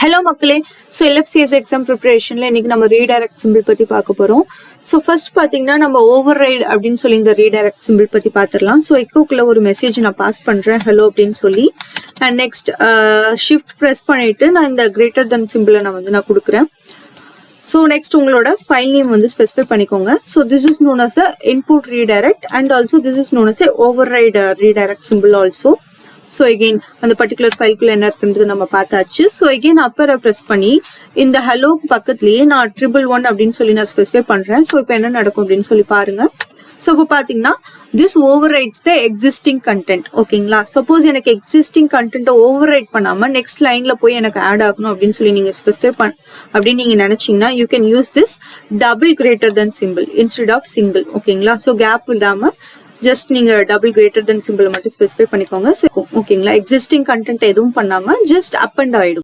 Hello மக்களே. So LFCS exam preparationல இன்னைக்கு நம்ம redirect symbol பத்தி பார்க்க போறோம். So first பாத்தீங்கன்னா நம்ம override அப்படின்னு சொல்லி இந்த redirect symbol பத்தி பார்த்திடலாம். So echoக்குள்ள ஒரு மெசேஜ் நான் பாஸ் பண்றேன் hello அப்படின்னு சொல்லி and next shift press பண்ணிட்டு நான் இந்த greater than symbol நான் கொடுக்கிறேன். So next உங்களோட file name வந்து specify பண்ணிக்கோங்க. So this is known as a input redirect and also this is known as a override redirect symbol also. So again அந்த particular file குள்ள என்ன இருக்குன்றது நம்ம பார்த்தாச்சு. So again upper press பண்ணி இந்த hello பக்கத்துலயே நான் 111 அப்படின்னு சொல்லி நான் ஸ்பெசிஃபை பண்றேன். So இப்போ என்ன நடக்கும் அப்படின்னு சொல்லி பாருங்க. So இப்போ பாத்தீங்கன்னா this overrides the existing content. ஓகேங்களா? சப்போஸ் எனக்கு existing content override பண்ணாம next lineல போய் எனக்கு add ஆகணும் அப்படின்னு சொல்லி நீங்க ஸ்பெசிஃபை அப்படின்னு நீங்க நினைச்சீங்கன்னா you can use this double greater than symbol instead of single. ஓகேங்களா? So gap விடாம just நீங்க double greater than symbol மட்டும் ஸ்பெசிஃபை பண்ணிக்கோங்க. ஓகேங்களா? existing content எதுவும் பண்ணாம just up and ஆயிடும்.